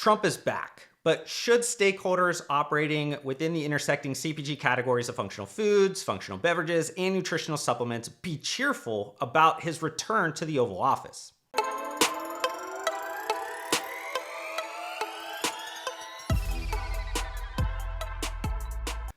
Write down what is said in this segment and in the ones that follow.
Trump is back, but should stakeholders operating within the intersecting CPG categories of functional foods, functional beverages, and nutritional supplements be cheerful about his return to the Oval Office?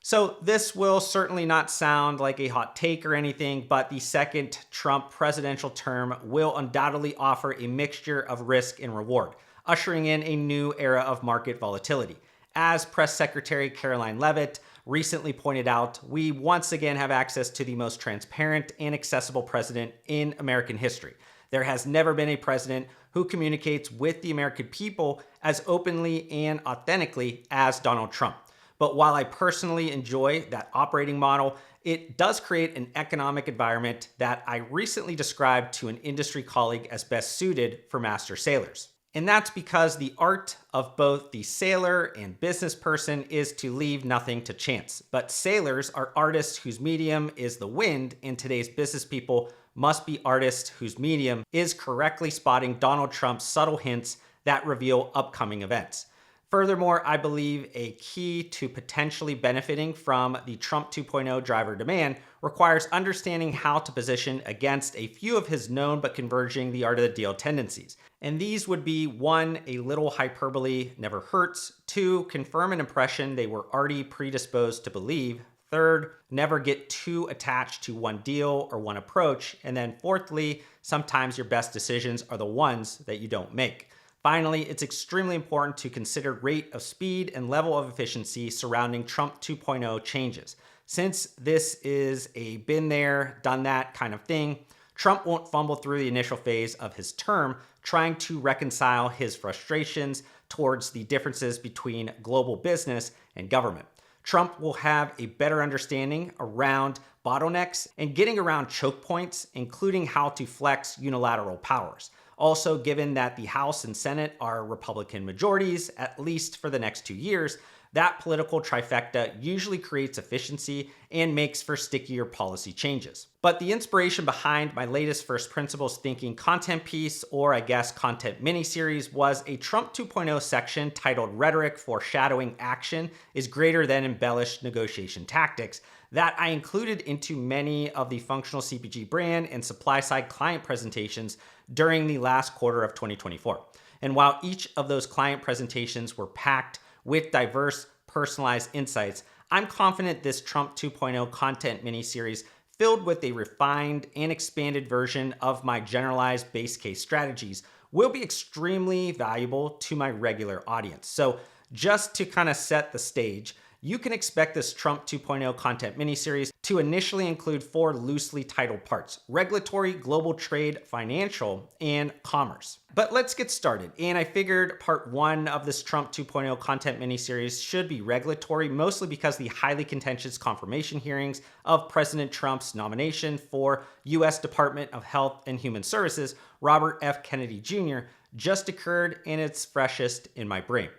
So this will certainly not sound like a hot take or anything, but the second Trump presidential term will undoubtedly offer a mixture of risk and reward, ushering in a new era of market volatility. As Press Secretary Karoline Leavitt recently pointed out, we once again have access to the most transparent and accessible president in American history. There has never been a president who communicates with the American people as openly and authentically as Donald Trump. But while I personally enjoy that operating model, it does create an economic environment that I recently described to an industry colleague as best suited for master sailors. And that's because the art of both the sailor and business person is to leave nothing to chance. But sailors are artists whose medium is the wind, and today's business people must be artists whose medium is correctly spotting Donald Trump's subtle hints that reveal upcoming events. Furthermore, I believe a key to potentially benefiting from the Trump 2.0 driver demand requires understanding how to position against a few of his known but converging the art of the deal tendencies. And these would be 1, a little hyperbole never hurts; 2, confirm an impression they were already predisposed to believe; 3rd, never get too attached to one deal or one approach; and then 4thly, sometimes your best decisions are the ones that you don't make. Finally, it's extremely important to consider rate of speed and level of efficiency surrounding Trump 2.0 changes. Since this is a been there, done that kind of thing, Trump won't fumble through the initial phase of his term trying to reconcile his frustrations towards the differences between global business and government. Trump will have a better understanding around bottlenecks and getting around choke points, including how to flex unilateral powers. Also, given that the House and Senate are Republican majorities, at least for the next 2 years, that political trifecta usually creates efficiency and makes for stickier policy changes. But the inspiration behind my latest first principles thinking content piece, or I guess content miniseries, was a Trump 2.0 section titled Rhetoric, Foreshadowing, Action is Greater Than Embellished Negotiation Tactics that I included into many of the functional CPG brand and supply side client presentations during the last quarter of 2024. And while each of those client presentations were packed with diverse, personalized insights, I'm confident this Trump 2.0 content miniseries, filled with a refined and expanded version of my generalized base case strategies, will be extremely valuable to my regular audience. So just to kind of set the stage, you can expect this Trump 2.0 content miniseries to initially include 4 loosely titled parts: regulatory, global trade, financial, and commerce. But let's get started. And I figured part 1 of this Trump 2.0 content miniseries should be regulatory, mostly because the highly contentious confirmation hearings of President Trump's nomination for U.S. Department of Health and Human Services, Robert F. Kennedy Jr., just occurred and it's freshest in my brain.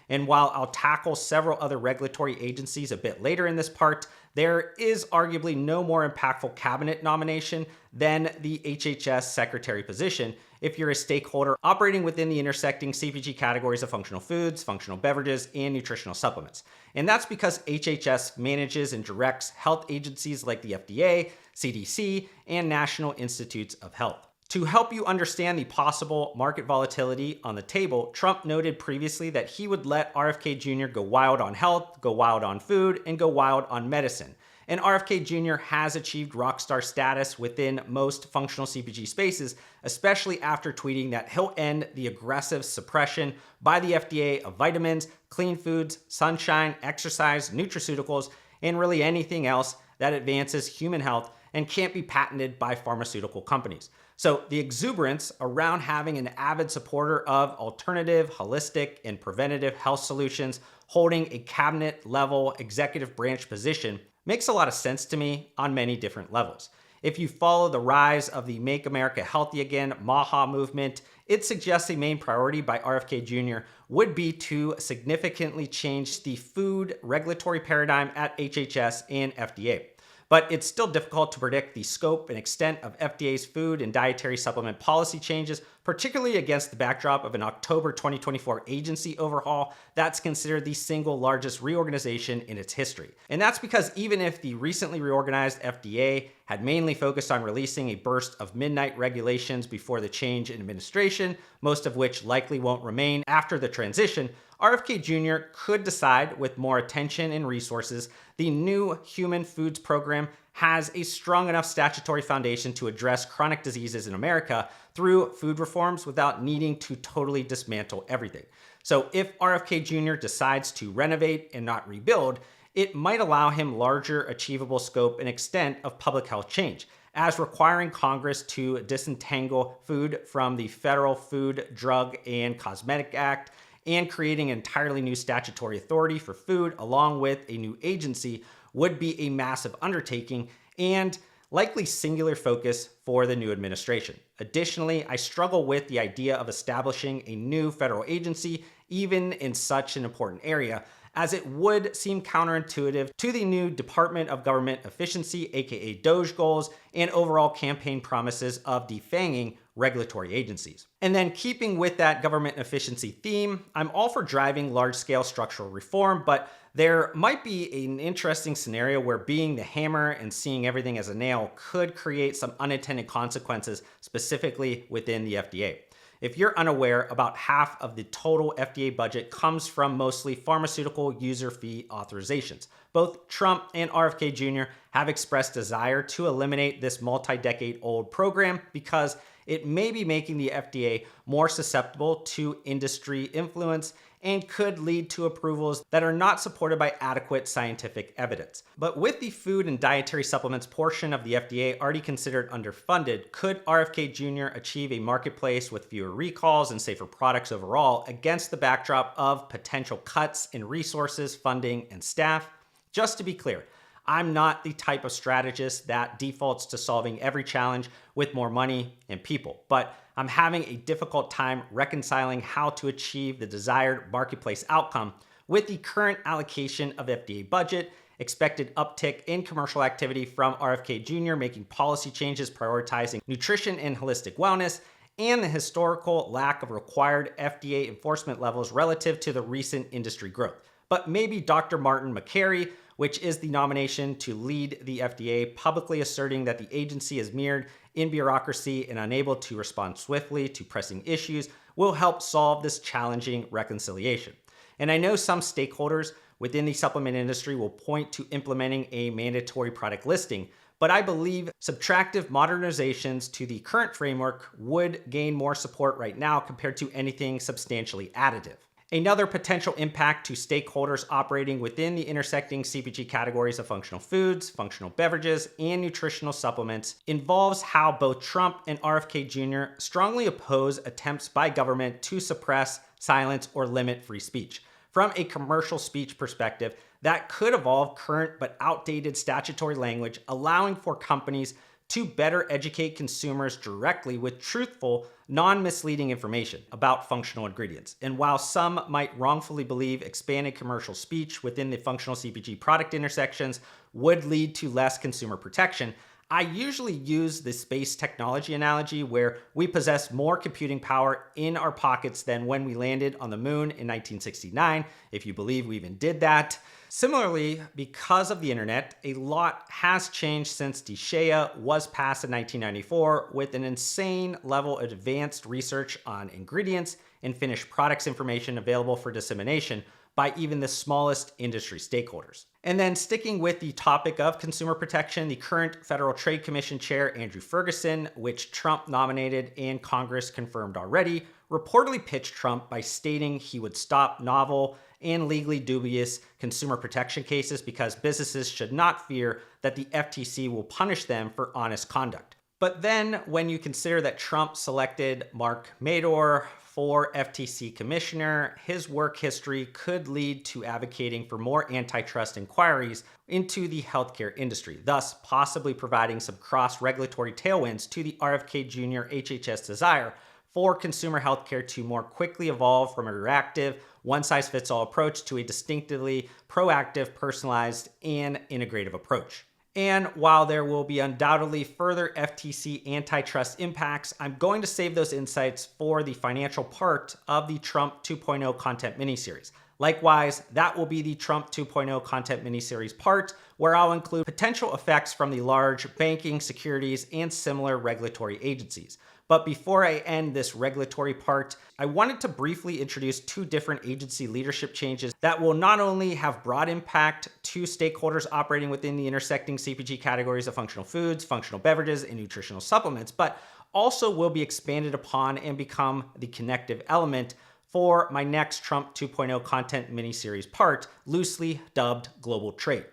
And while I'll tackle several other regulatory agencies a bit later in this part, there is arguably no more impactful cabinet nomination than the HHS secretary position if you're a stakeholder operating within the intersecting CPG categories of functional foods, functional beverages, and nutritional supplements. And that's because HHS manages and directs health agencies like the FDA, CDC, and National Institutes of Health. To help you understand the possible market volatility on the table, Trump noted previously that he would let RFK Jr. go wild on health, go wild on food, and go wild on medicine. And RFK Jr. has achieved rockstar status within most functional CPG spaces, especially after tweeting that he'll end the aggressive suppression by the FDA of vitamins, clean foods, sunshine, exercise, nutraceuticals, and really anything else that advances human health and can't be patented by pharmaceutical companies. So the exuberance around having an avid supporter of alternative, holistic, and preventative health solutions holding a cabinet-level executive branch position makes a lot of sense to me on many different levels. If you follow the rise of the Make America Healthy Again MAHA movement, it suggests a main priority by RFK Jr. would be to significantly change the food regulatory paradigm at HHS and FDA. But it's still difficult to predict the scope and extent of FDA's food and dietary supplement policy changes particularly against the backdrop of an October 2024 agency overhaul that's considered the single largest reorganization in its history. And that's because even if the recently reorganized FDA had mainly focused on releasing a burst of midnight regulations before the change in administration, most of which likely won't remain after the transition, RFK Jr. could decide, with more attention and resources, the new Human Foods Program has a strong enough statutory foundation to address chronic diseases in America through food reforms without needing to totally dismantle everything. So if RFK Jr. decides to renovate and not rebuild, it might allow him larger achievable scope and extent of public health change, as requiring Congress to disentangle food from the Federal Food, Drug, and Cosmetic Act and creating an entirely new statutory authority for food along with a new agency would be a massive undertaking and likely singular focus for the new administration. Additionally, I struggle with the idea of establishing a new federal agency, even in such an important area, as it would seem counterintuitive to the new Department of Government Efficiency, aka DOGE goals, and overall campaign promises of defanging regulatory agencies. And then keeping with that government efficiency theme, I'm all for driving large-scale structural reform, but there might be an interesting scenario where being the hammer and seeing everything as a nail could create some unintended consequences, specifically within the FDA. If you're unaware, about half of the total FDA budget comes from mostly pharmaceutical user fee authorizations. Both Trump and RFK Jr. have expressed desire to eliminate this multi-decade-old program because it may be making the FDA more susceptible to industry influence and could lead to approvals that are not supported by adequate scientific evidence. But with the food and dietary supplements portion of the FDA already considered underfunded, could RFK Jr. achieve a marketplace with fewer recalls and safer products overall against the backdrop of potential cuts in resources, funding, and staff? Just to be clear, I'm not the type of strategist that defaults to solving every challenge with more money and people, but I'm having a difficult time reconciling how to achieve the desired marketplace outcome with the current allocation of FDA budget, expected uptick in commercial activity from RFK Jr. making policy changes prioritizing nutrition and holistic wellness, and the historical lack of required FDA enforcement levels relative to the recent industry growth. But maybe Dr. Martin Makary, which is the nomination to lead the FDA, publicly asserting that the agency is mired in bureaucracy and unable to respond swiftly to pressing issues, will help solve this challenging reconciliation. And I know some stakeholders within the supplement industry will point to implementing a mandatory product listing, but I believe subtractive modernizations to the current framework would gain more support right now compared to anything substantially additive. Another potential impact to stakeholders operating within the intersecting CPG categories of functional foods, functional beverages, and nutritional supplements involves how both Trump and RFK Jr. strongly oppose attempts by government to suppress, silence, or limit free speech. From a commercial speech perspective, that could evolve current but outdated statutory language, allowing for companies to better educate consumers directly with truthful, non-misleading information about functional ingredients. And while some might wrongfully believe expanded commercial speech within the functional CPG product intersections would lead to less consumer protection, I usually use the space technology analogy where we possess more computing power in our pockets than when we landed on the moon in 1969, if you believe we even did that. Similarly, because of the internet, a lot has changed since DSHEA was passed in 1994 with an insane level of advanced research on ingredients and finished products information available for dissemination by even the smallest industry stakeholders. And then sticking with the topic of consumer protection, the current Federal Trade Commission chair, Andrew Ferguson, which Trump nominated and Congress confirmed already, reportedly pitched Trump by stating he would stop novel and legally dubious consumer protection cases because businesses should not fear that the FTC will punish them for honest conduct. But then when you consider that Trump selected Mark Mador for FTC commissioner, his work history could lead to advocating for more antitrust inquiries into the healthcare industry, thus possibly providing some cross-regulatory tailwinds to the RFK Jr. HHS desire for consumer healthcare to more quickly evolve from a reactive, one-size-fits-all approach to a distinctively proactive, personalized, and integrative approach. And while there will be undoubtedly further FTC antitrust impacts, I'm going to save those insights for the financial part of the Trump 2.0 content miniseries. Likewise, that will be the Trump 2.0 content miniseries part, where I'll include potential effects from the large banking, securities, and similar regulatory agencies. But before I end this regulatory part, I wanted to briefly introduce two different agency leadership changes that will not only have broad impact to stakeholders operating within the intersecting CPG categories of functional foods, functional beverages, and nutritional supplements, but also will be expanded upon and become the connective element for my next Trump 2.0 content miniseries part, loosely dubbed Global Trade.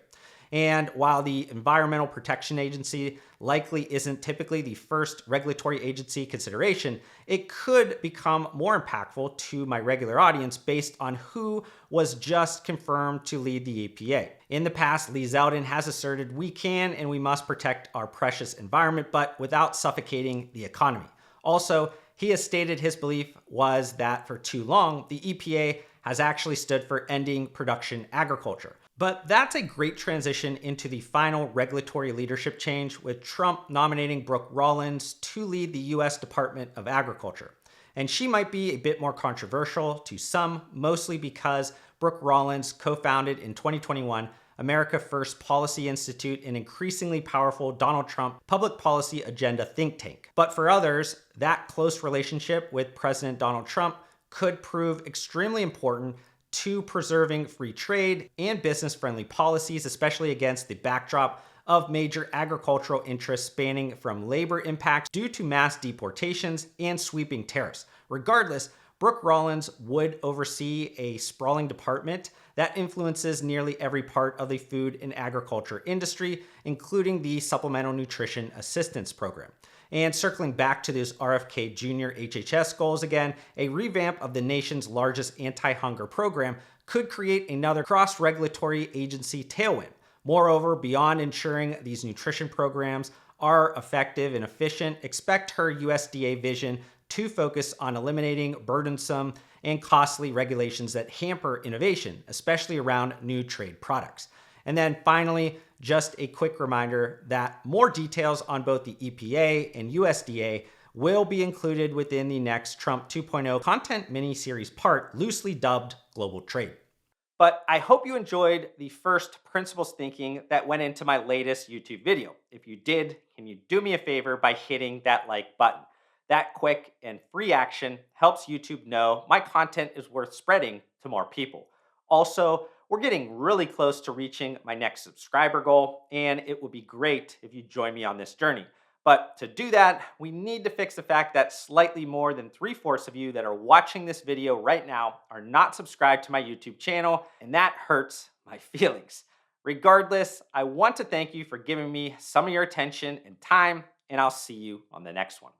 And while the Environmental Protection Agency likely isn't typically the first regulatory agency consideration, it could become more impactful to my regular audience based on who was just confirmed to lead the EPA. In the past, Lee Zeldin has asserted we can and we must protect our precious environment, but without suffocating the economy. Also, he has stated his belief was that for too long, the EPA has actually stood for ending production agriculture. But that's a great transition into the final regulatory leadership change, with Trump nominating Brooke Rollins to lead the US Department of Agriculture. And she might be a bit more controversial to some, mostly because Brooke Rollins co-founded in 2021 America First Policy Institute, an increasingly powerful Donald Trump public policy agenda think tank. But for others, that close relationship with President Donald Trump could prove extremely important to preserving free trade and business-friendly policies, especially against the backdrop of major agricultural interests spanning from labor impacts due to mass deportations and sweeping tariffs. Regardless, Brooke Rollins would oversee a sprawling department that influences nearly every part of the food and agriculture industry, including the Supplemental Nutrition Assistance Program. And circling back to those RFK Jr. HHS goals again, a revamp of the nation's largest anti-hunger program could create another cross-regulatory agency tailwind. Moreover, beyond ensuring these nutrition programs are effective and efficient, expect her USDA vision to focus on eliminating burdensome and costly regulations that hamper innovation, especially around new trade products. And then finally, just a quick reminder that more details on both the EPA and USDA will be included within the next Trump 2.0 content mini-series part, loosely dubbed Global Trade. But I hope you enjoyed the first principles thinking that went into my latest YouTube video. If you did, can you do me a favor by hitting that like button? That quick and free action helps YouTube know my content is worth spreading to more people. Also, we're getting really close to reaching my next subscriber goal, and it would be great if you join me on this journey. But to do that, we need to fix the fact that slightly more than 3/4 of you that are watching this video right now are not subscribed to my YouTube channel, and that hurts my feelings. Regardless, I want to thank you for giving me some of your attention and time, and I'll see you on the next one.